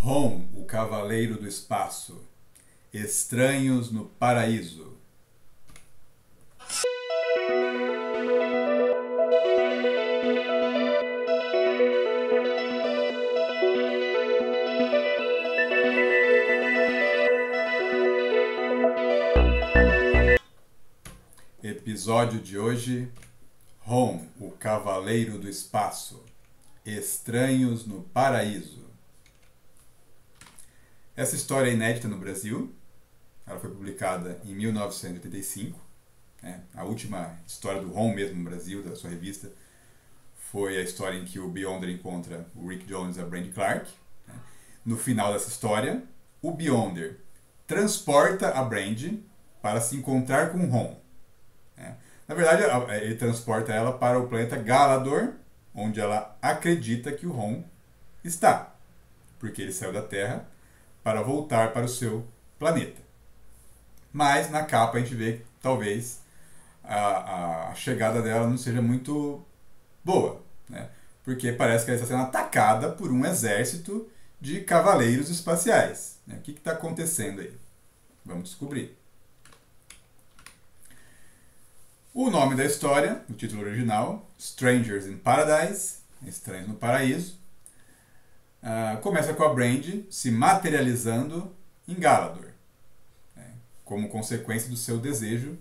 Rom, o Cavaleiro do Espaço. Estranhos no Paraíso. Episódio de hoje: Rom, o Cavaleiro do Espaço. Estranhos no Paraíso. Essa história é inédita no Brasil. Ela foi publicada em 1985. A última história do Rom mesmo no Brasil, da sua revista, foi a história em que o Beyonder encontra o Rick Jones e a Brandy Clark. No final dessa história, o Beyonder transporta a Brandy para se encontrar com o Rom. Na verdade, ele transporta ela para o planeta Galador, onde ela acredita que o Rom está, porque ele saiu da Terra para voltar para o seu planeta. Mas na capa a gente vê que talvez a chegada dela não seja muito boa, porque parece que ela está sendo atacada por um exército de cavaleiros espaciais. O que está acontecendo aí? Vamos descobrir. O nome da história, o título original, Strangers in Paradise, Estranhos no Paraíso, começa com a Brandy se materializando em Galador, como consequência do seu desejo,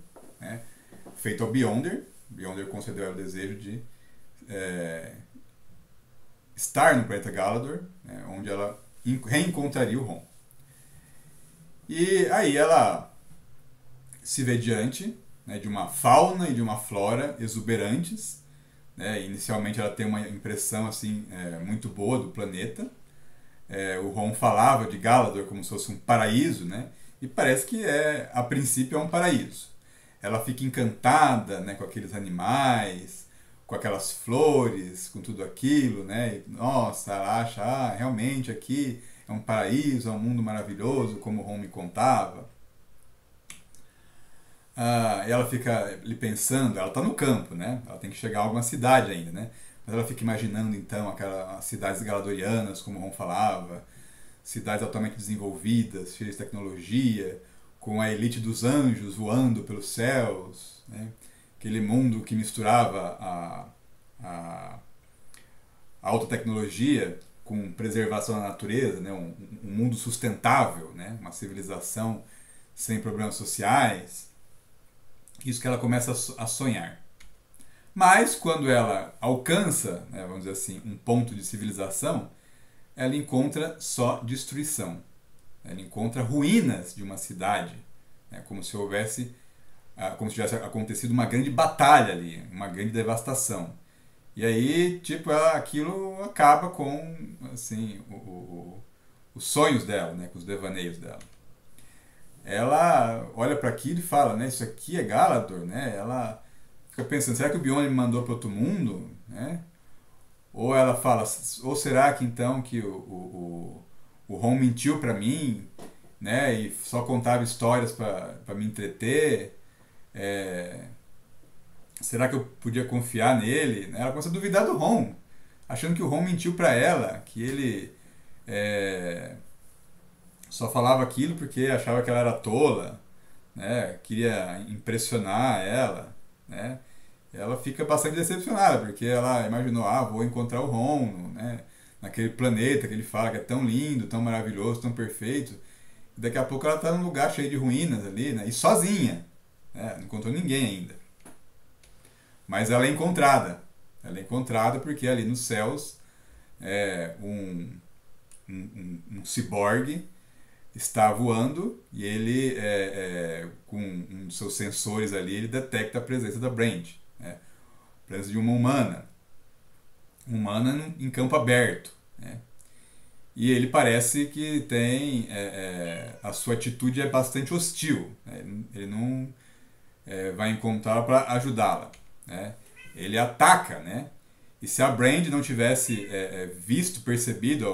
feito ao Beyonder. Beyonder concedeu ela o desejo de estar no planeta Galador, onde ela reencontraria o Rom. E aí ela se vê diante de uma fauna e de uma flora exuberantes. Inicialmente ela tem uma impressão assim, muito boa do planeta. O Rom falava de Galador como se fosse um paraíso, e parece que a princípio é um paraíso. Ela fica encantada, com aqueles animais, com aquelas flores, com tudo aquilo, e, nossa, ela acha, realmente aqui é um paraíso, é um mundo maravilhoso, como o Rom me contava. E ela fica ali pensando, ela está no campo, ela tem que chegar a alguma cidade ainda, mas ela fica imaginando então aquelas cidades galadorianas, como o Rom falava, cidades altamente desenvolvidas, cheias de tecnologia, com a elite dos anjos voando pelos céus, aquele mundo que misturava a alta tecnologia com preservação da natureza, um mundo sustentável, uma civilização sem problemas sociais. Isso que ela começa a sonhar. Mas quando ela alcança, vamos dizer assim, um ponto de civilização, ela encontra só destruição. Ela encontra ruínas de uma cidade, como se tivesse acontecido uma grande batalha ali, uma grande devastação. E aí, aquilo acaba com assim, os sonhos dela, com os devaneios dela. Ela olha para aquilo e fala, isso aqui é Galador, Ela fica pensando, será que o Beyonder me mandou para outro mundo, Ou ela fala, ou será que então que o Rom mentiu para mim, e só contava histórias para me entreter? Será que eu podia confiar nele? Ela começa a duvidar do Rom, achando que o Rom mentiu para ela, que ele só falava aquilo porque achava que ela era tola, queria impressionar ela, Ela fica bastante decepcionada, porque ela imaginou, vou encontrar o Rom, naquele planeta que ele fala que é tão lindo, tão maravilhoso, tão perfeito. E daqui a pouco ela está num lugar cheio de ruínas ali, e sozinha, não encontrou ninguém ainda. Mas ela é encontrada. Ela é encontrada porque ali nos céus um ciborgue está voando e ele, com um dos seus sensores ali, ele detecta a presença da Brandy. A presença de uma humana em campo aberto. E ele parece que tem a sua atitude é bastante hostil. Ele não vai encontrá-la para ajudá-la. Ele ataca. E se a Brandy não tivesse percebido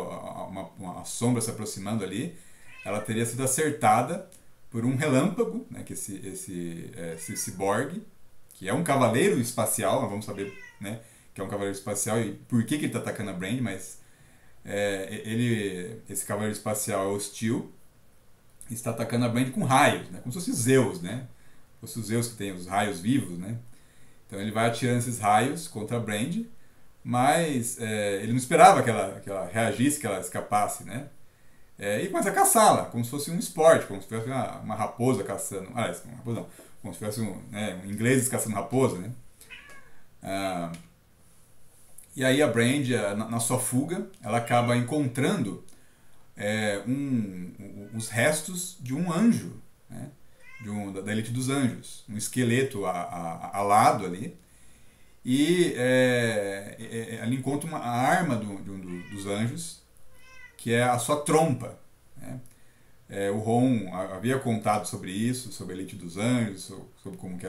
uma sombra se aproximando ali, ela teria sido acertada por um relâmpago, que esse ciborgue, que é um cavaleiro espacial, nós vamos saber que é um cavaleiro espacial e por que ele está atacando a Brandy, mas esse cavaleiro espacial é hostil, está atacando a Brand com raios, né? Como se fosse Zeus, né? Fosse o Zeus que tem os raios vivos, né? Então ele vai atirando esses raios contra a Brand, mas ele não esperava que ela reagisse, que ela escapasse, né? E começa a caçá-la, como se fosse um esporte, como se fosse uma raposa caçando. Uma raposa não, como se fosse um ingleses caçando raposa, né? E aí a Brand, na sua fuga, ela acaba encontrando os restos de um anjo, né? Da elite dos anjos, um esqueleto alado ali, e ela encontra a arma de um dos anjos, que é a sua trompa, né? O Ron havia contado sobre isso, sobre a elite dos anjos, sobre como que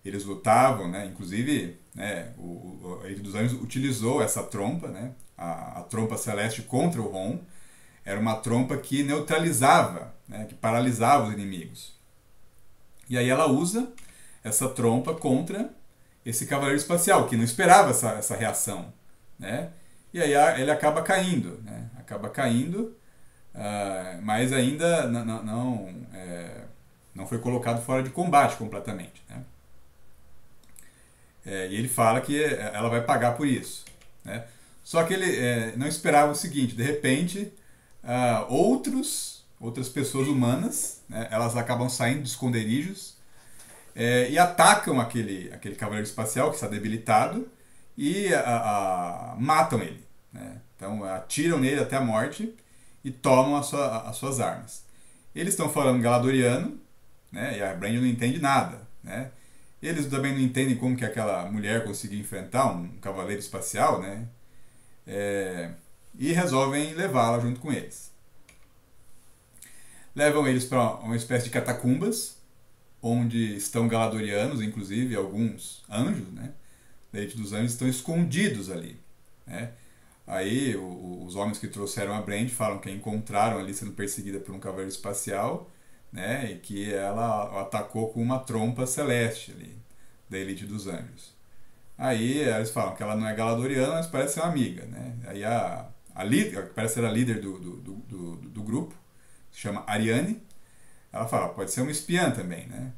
eles lutavam, né? Inclusive, né, a elite dos anjos utilizou essa trompa, né? A trompa celeste contra o Ron. Era uma trompa que neutralizava, né, que paralisava os inimigos. E aí ela usa essa trompa contra esse cavaleiro espacial, que não esperava essa reação, né? E aí ele acaba caindo, né? Acaba caindo, mas ainda não foi colocado fora de combate completamente, né? E ele fala que ela vai pagar por isso, né? Só que ele não esperava o seguinte: de repente outras pessoas humanas, né, elas acabam saindo de esconderijos e atacam aquele cavaleiro espacial que está debilitado e matam ele, né? Então atiram nele até a morte e tomam as suas armas. Eles estão falando galadoriano, né, e a Brand não entende nada, né? Eles também não entendem como que aquela mulher conseguiu enfrentar um cavaleiro espacial, né? E resolvem levá-la junto com eles. Levam eles para uma espécie de catacumbas, onde estão galadorianos, inclusive alguns anjos, né? Da elite dos anjos estão escondidos ali, né? Aí os homens que trouxeram a Brand falam que a encontraram ali sendo perseguida por um cavaleiro espacial, né? E que ela atacou com uma trompa celeste ali, da elite dos anjos. Aí eles falam que ela não é galadoriana, mas parece ser uma amiga, né? Aí a líder, que parece ser a líder do grupo, se chama Ariane, ela fala, pode ser uma espiã também, né?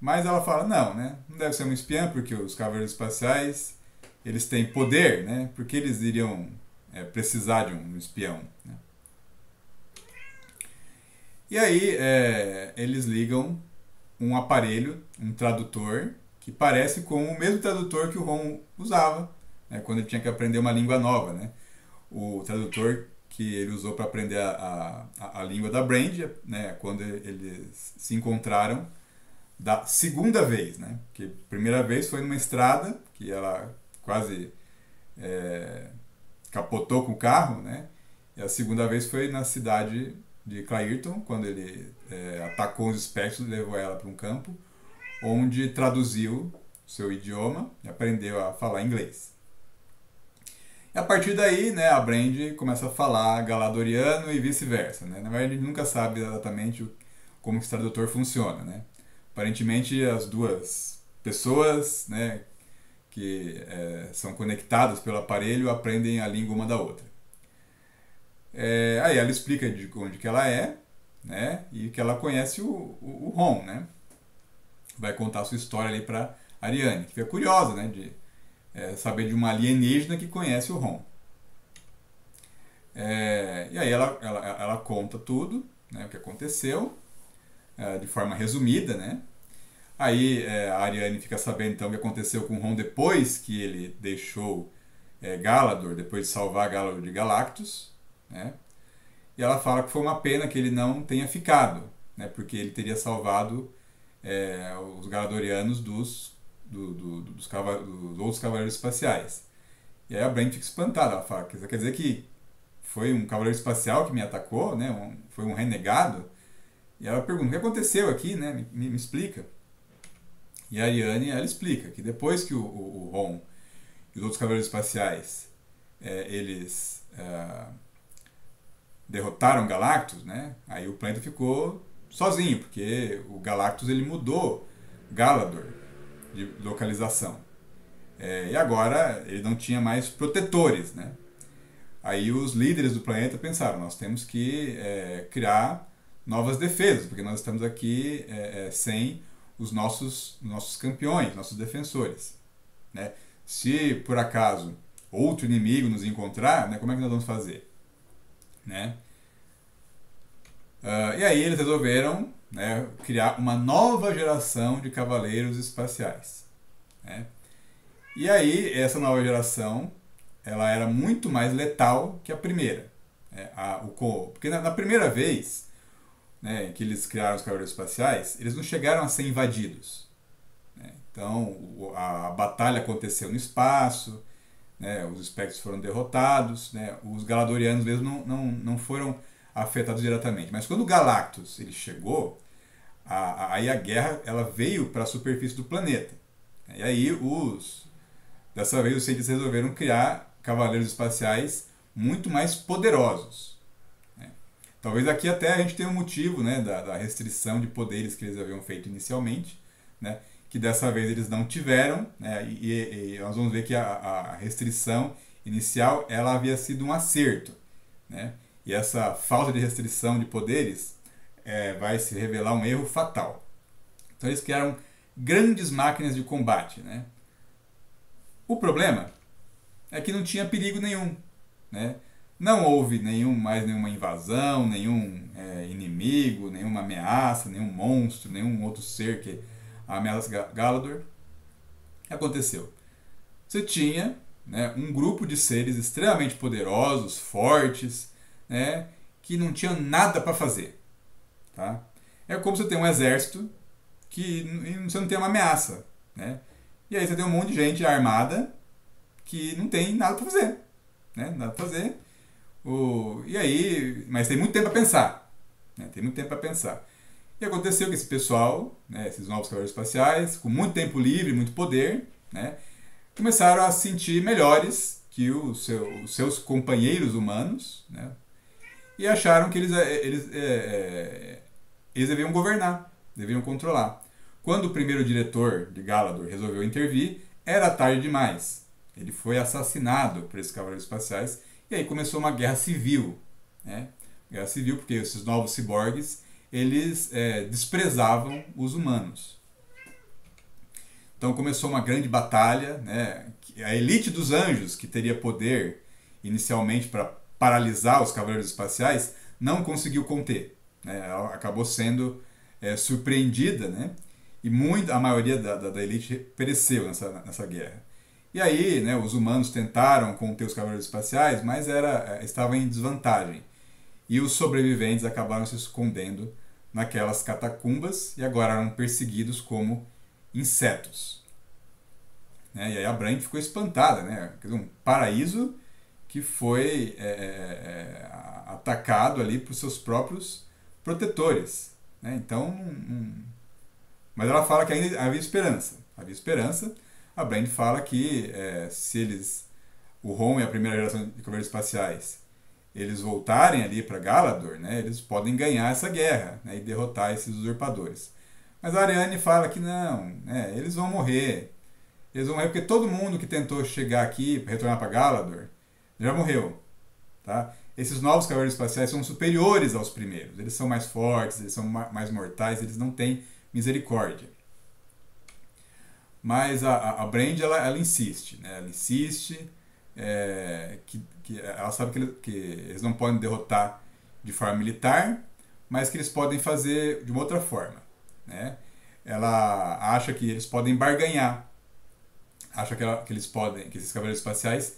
Mas ela fala, não, né? Não deve ser uma espiã, porque os cavaleiros espaciais, eles têm poder, né? Porque eles iriam precisar de um espião, né? E aí eles ligam um aparelho, um tradutor, que parece com o mesmo tradutor que o Ron usava, né, quando ele tinha que aprender uma língua nova, né? O tradutor que ele usou para aprender a língua da Brand, né, quando eles se encontraram da segunda vez, né? Porque a primeira vez foi numa estrada, que ela quase capotou com o carro, né? E a segunda vez foi na cidade de Clayton, quando ele atacou os espectros e levou ela para um campo, onde traduziu seu idioma e aprendeu a falar inglês. E a partir daí, né, a Brand começa a falar galadoriano e vice-versa, né? Na verdade, a gente nunca sabe exatamente como esse tradutor funciona, né? Aparentemente, as duas pessoas, né, que são conectadas pelo aparelho aprendem a língua uma da outra. Aí ela explica de onde que ela é, né, e que ela conhece o Ron, né? Vai contar a sua história ali para Ariane, que fica curiosa, né, de saber de uma alienígena que conhece o Ron. E aí ela conta tudo, né, o que aconteceu, de forma resumida, né? Aí a Ariane fica sabendo então o que aconteceu com o Ron depois que ele deixou Galador, depois de salvar Galador de Galactus, né? E ela fala que foi uma pena que ele não tenha ficado, né? Porque ele teria salvado os Galadorianos dos outros cavaleiros espaciais. E aí a Brand fica espantada, ela fala, quer dizer que foi um cavaleiro espacial que me atacou, né? Foi um renegado? E ela pergunta, o que aconteceu aqui, né? Me explica. E a Ariane, ela explica que depois que o Ron e os outros cavaleiros espaciais eles derrotaram Galactus, né? Aí o planeta ficou sozinho, porque o Galactus ele mudou Galador de localização. E agora ele não tinha mais protetores, né? Aí os líderes do planeta pensaram, nós temos que criar novas defesas, porque nós estamos aqui sem os nossos campeões, nossos defensores, né? Se por acaso outro inimigo nos encontrar, né, como é que nós vamos fazer? Né? E aí eles resolveram, né, criar uma nova geração de cavaleiros espaciais, né? E aí essa nova geração ela era muito mais letal que a primeira, né? Porque na primeira vez, né, que eles criaram os cavaleiros espaciais, eles não chegaram a ser invadidos, né? Então a batalha aconteceu no espaço, né, os espectros foram derrotados, né, os Galadorianos mesmo não foram afetados diretamente. Mas quando o Galactus ele chegou, aí a guerra ela veio para a superfície do planeta. E aí dessa vez os cientistas resolveram criar cavaleiros espaciais muito mais poderosos, né? Talvez aqui até a gente tenha um motivo, né, da restrição de poderes que eles haviam feito inicialmente, né, que dessa vez eles não tiveram, né, e nós vamos ver que a restrição inicial ela havia sido um acerto, né, e essa falta de restrição de poderes vai se revelar um erro fatal. Então eles criaram grandes máquinas de combate, né? O problema é que não tinha perigo nenhum, né? Não houve mais nenhuma invasão, nenhum inimigo, nenhuma ameaça, nenhum monstro, nenhum outro ser que ameaça Galador. O que aconteceu? Você tinha, né, um grupo de seres extremamente poderosos, fortes, né, que não tinham nada para fazer. Tá? É como você tem um exército que você não tem uma ameaça, né? E aí você tem um monte de gente armada que não tem nada para fazer, né? Nada para fazer. E aí, mas tem muito tempo para pensar, né? Tem muito tempo para pensar. E aconteceu que esse pessoal, né, esses novos cavaleiros espaciais, com muito tempo livre, muito poder, né, começaram a se sentir melhores que os seus companheiros humanos, né, e acharam que eles deviam governar, deviam controlar. Quando o primeiro diretor de Galador resolveu intervir, era tarde demais. Ele foi assassinado por esses cavaleiros espaciais e aí começou uma guerra civil, né? Guerra civil porque esses novos ciborgues eles desprezavam os humanos. Então começou uma grande batalha, né? A elite dos anjos, que teria poder inicialmente para paralisar os cavaleiros espaciais, não conseguiu conter, né? Ela acabou sendo surpreendida, né? E a maioria da elite pereceu nessa guerra. E aí, né, os humanos tentaram conter os cavaleiros espaciais, mas estavam em desvantagem. E os sobreviventes acabaram se escondendo naquelas catacumbas e agora eram perseguidos como insetos, né? E aí a Bran ficou espantada, né? Quer dizer, um paraíso que foi atacado ali por seus próprios protetores, né? Então, mas ela fala que ainda havia esperança. Havia esperança. A Bran fala que se o Ron e a primeira geração de cavaleiros espaciais, eles voltarem ali para Galador, né, eles podem ganhar essa guerra, né, e derrotar esses usurpadores. Mas a Arianne fala que não, né, eles vão morrer. Eles vão morrer porque todo mundo que tentou chegar aqui para retornar para Galador já morreu. Tá? Esses novos cavaleiros espaciais são superiores aos primeiros. Eles são mais fortes, eles são mais mortais, eles não têm misericórdia. Mas a Brand ela insiste, né? Ela insiste que ela sabe que eles não podem derrotar de forma militar, mas que eles podem fazer de uma outra forma, né? Ela acha que eles podem barganhar, acha que eles podem, que esses cavaleiros espaciais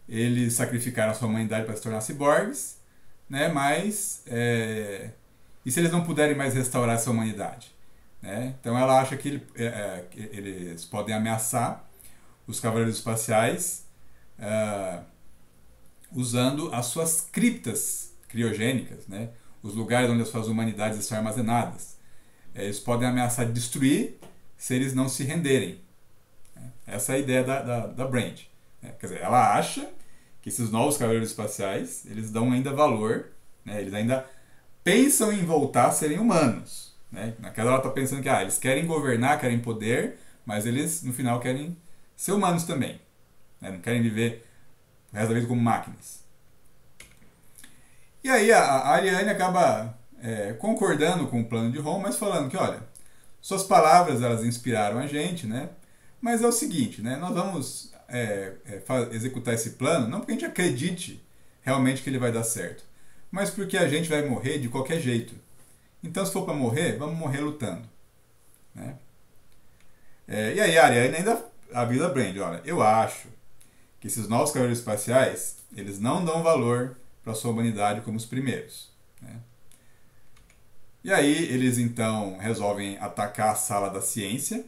eles sacrificaram a sua humanidade para se tornar ciborgues, né? Mas e se eles não puderem mais restaurar essa humanidade? Né? Então ela acha que eles podem ameaçar os cavaleiros espaciais usando as suas criptas criogênicas, né? Os lugares onde as suas humanidades estão armazenadas. Eles podem ameaçar destruir se eles não se renderem. Né? Essa é a ideia da Brand. Né? Quer dizer, ela acha que esses novos cavaleiros espaciais eles dão ainda valor, né? Eles ainda pensam em voltar a serem humanos. Né? Naquela ela está pensando que eles querem governar, querem poder, mas eles no final querem ser humanos também. Né? Não querem viver o resto da vida como máquinas. E aí a Ariane acaba concordando com o plano de Ron, mas falando que, olha, suas palavras elas inspiraram a gente, né? Mas é o seguinte, né? Nós vamos executar esse plano não porque a gente acredite realmente que ele vai dar certo, mas porque a gente vai morrer de qualquer jeito. Então, se for para morrer, vamos morrer lutando. Né? E aí a Ariane ainda avisa a Brand, olha, eu acho que esses novos cavaleiros espaciais, eles não dão valor para a sua humanidade como os primeiros. Né? E aí eles então resolvem atacar a sala da ciência,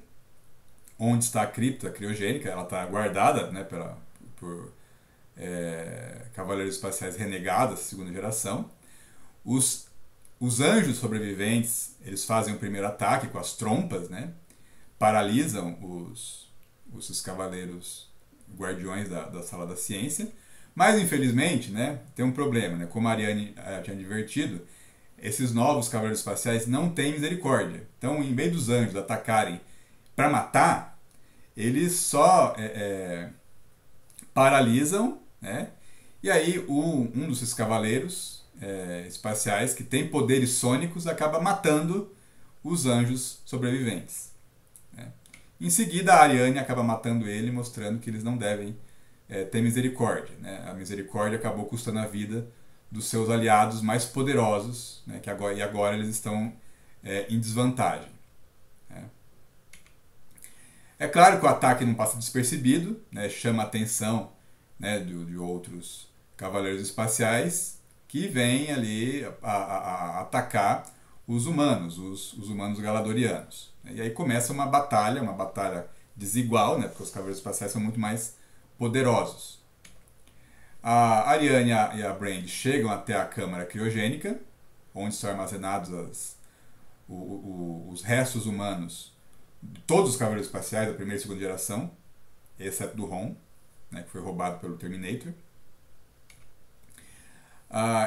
onde está a cripta criogênica, ela está guardada, né, por cavaleiros espaciais renegados, segunda geração. Os anjos sobreviventes, eles fazem o primeiro ataque com as trompas, né, paralisam os cavaleiros guardiões da sala da ciência. Mas, infelizmente, né, tem um problema. Né? Como a Ariane tinha advertido, esses novos cavaleiros espaciais não têm misericórdia. Então, em vez dos anjos atacarem para matar, eles só paralisam, né? E aí um desses cavaleiros espaciais que tem poderes sônicos acaba matando os anjos sobreviventes. Né? Em seguida, a Ariane acaba matando ele, mostrando que eles não devem ter misericórdia. Né? A misericórdia acabou custando a vida dos seus aliados mais poderosos, né? E agora eles estão em desvantagem. Né? É claro que o ataque não passa despercebido, né? Chama a atenção, né, de outros cavaleiros espaciais que vêm ali a atacar os humanos, os humanos galadorianos. E aí começa uma batalha desigual, né? Porque os cavaleiros espaciais são muito mais poderosos. A Ariane e a Brand chegam até a câmara criogênica, onde estão armazenados os restos humanos de todos os cavaleiros espaciais da primeira e segunda geração, exceto do Ron, né, que foi roubado pelo Terminator.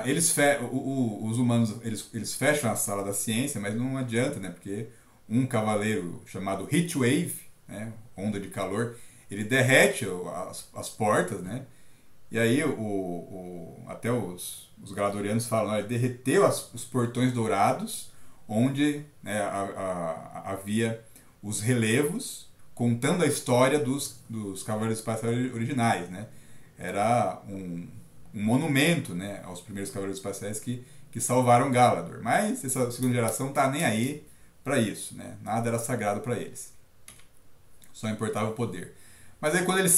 Os humanos eles fecham a sala da ciência, mas não adianta, né, porque um cavaleiro chamado Heatwave, né, onda de calor, ele derrete as portas, né? E aí até os galadorianos falam, ele derreteu os portões dourados, onde, né, havia os relevos contando a história dos cavaleiros espaciais originais. Né? Era um monumento, né, aos primeiros cavaleiros espaciais que salvaram Galador. Mas essa segunda geração tá nem aí para isso. Né? Nada era sagrado para eles. Só importava o poder. Mas aí quando eles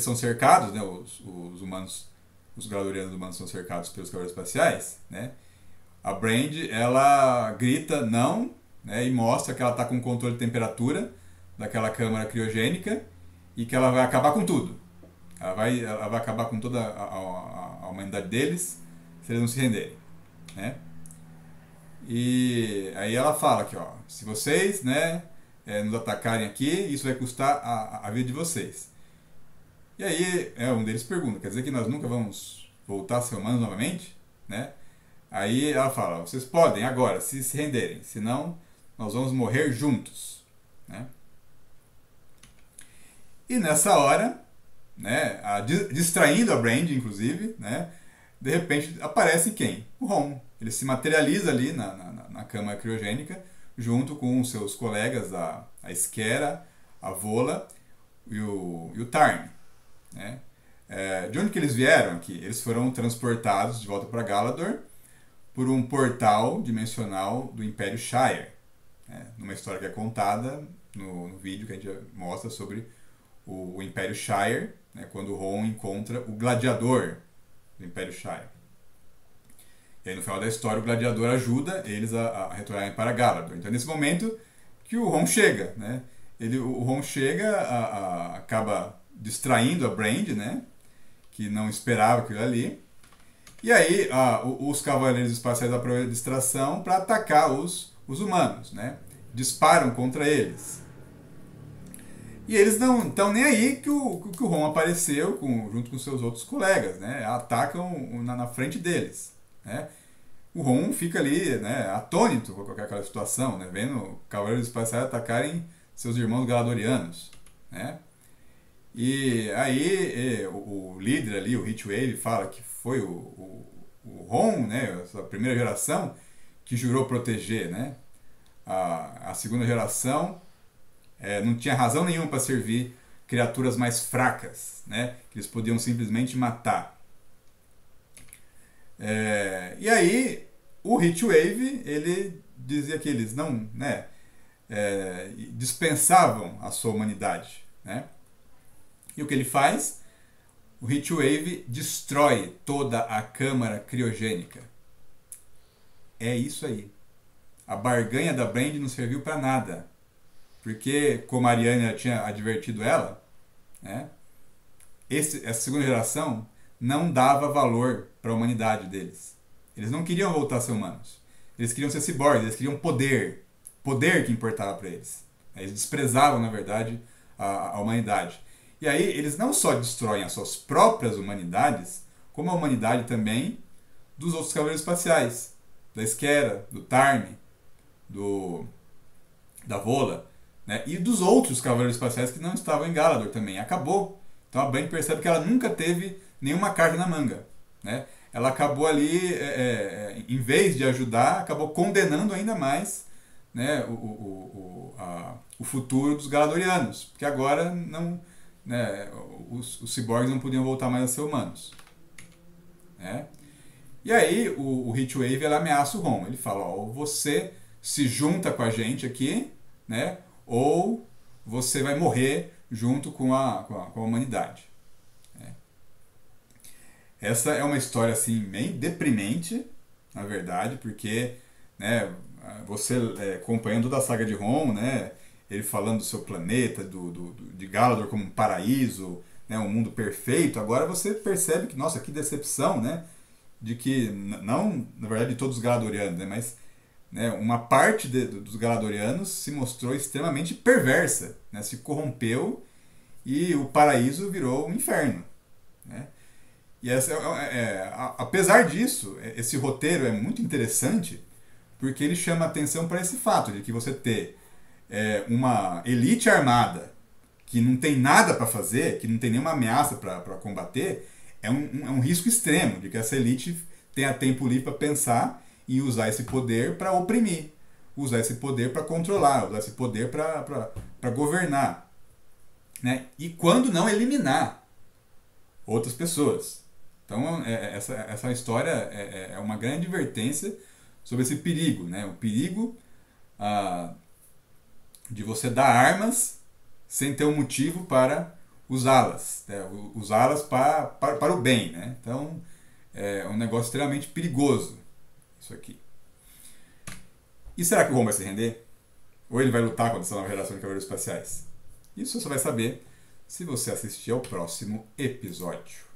são cercados, né, os humanos, os galadorianos humanos são cercados pelos cavaleiros espaciais, né, a Brand, ela grita não, né, e mostra que ela está com controle de temperatura daquela câmara criogênica e que ela vai acabar com tudo. Ela vai acabar com toda a humanidade deles se eles não se renderem. Né? E aí ela fala que, ó, se vocês, né, nos atacarem aqui, isso vai custar a vida de vocês. E aí um deles pergunta, quer dizer que nós nunca vamos voltar a ser humanos novamente? Né? Aí ela fala, vocês podem agora se renderem, senão nós vamos morrer juntos. Né? E nessa hora, né, distraindo a Brand, inclusive, né, de repente aparece quem? O Ron. Ele se materializa ali na câmara criogênica, junto com os seus colegas, a Esquera, a Vola e o Tarn. Né? De onde que eles vieram aqui? Eles foram transportados de volta para Galador por um portal dimensional do Império Shire. Né? Numa história que é contada no vídeo que a gente mostra sobre o Império Shire, né? Quando o Ron encontra o gladiador do Império Shire. E aí no final da história o gladiador ajuda eles a retornarem para Galador. Então é nesse momento que o Ron chega. Né? O Ron chega, acaba distraindo a Brand, né? Que não esperava aquilo ali. E aí os cavaleiros espaciais aproveitam a distração para atacar os humanos. Né? Disparam contra eles. E eles não estão nem aí que o Ron apareceu junto com seus outros colegas. Né? Atacam na frente deles. Né? O Ron fica ali, né, atônito com aquela situação, né, vendo cavaleiros espaciais atacarem seus irmãos galadorianos. Né? E aí o líder ali, o Heatwave, fala que foi o Ron, né, a primeira geração, que jurou proteger, né? A segunda geração não tinha razão nenhuma para servir criaturas mais fracas, né? Que eles podiam simplesmente matar. E aí o Heatwave, ele dizia que eles não, né, dispensavam a sua humanidade, né? E o que ele faz? O Heatwave destrói toda a câmara criogênica. É isso aí. A barganha da Brand não serviu para nada. Porque, como a Ariane tinha advertido ela, né, essa segunda geração não dava valor para a humanidade deles. Eles não queriam voltar a ser humanos. Eles queriam ser ciborgues, eles queriam poder. Poder que importava para eles. Eles desprezavam, na verdade, a humanidade. E aí eles não só destroem as suas próprias humanidades, como a humanidade também dos outros cavaleiros espaciais. Da Esquera, do Tarn, da Vola, né? E dos outros cavaleiros espaciais que não estavam em Galador também. Acabou. Então a Brand percebe que ela nunca teve nenhuma carta na manga, né? Ela acabou ali, em vez de ajudar, acabou condenando ainda mais, né, o futuro dos Galadorianos. Porque agora não, né, os ciborgues não podiam voltar mais a ser humanos. Né? E aí o Heatwave ele ameaça o Ron. Ele fala, ó, você se junta com a gente aqui, né, ou você vai morrer junto com a humanidade. Essa é uma história assim bem deprimente, na verdade, porque, né, você acompanhando toda a saga de Ron, né, ele falando do seu planeta, de Galador como um paraíso, né, um mundo perfeito, agora você percebe que, nossa, que decepção, né, de que, não, na verdade, de todos os Galadorianos, né, mas, né, uma parte dos Galadorianos se mostrou extremamente perversa, né, se corrompeu e o paraíso virou um inferno, né. E apesar disso, esse roteiro é muito interessante porque ele chama atenção para esse fato de que você ter uma elite armada que não tem nada para fazer, que não tem nenhuma ameaça para combater, é um risco extremo de que essa elite tenha tempo livre para pensar e usar esse poder para oprimir, usar esse poder para controlar, usar esse poder para governar, né? E quando não eliminar outras pessoas. Então, essa história é uma grande advertência sobre esse perigo, né? O perigo de você dar armas sem ter um motivo para usá-las, né? Usá-las para o bem, né? Então, é um negócio extremamente perigoso, isso aqui. E será que o Ron vai se render? Ou ele vai lutar contra essa nova geração de cavaleiros espaciais? Isso você vai saber se você assistir ao próximo episódio.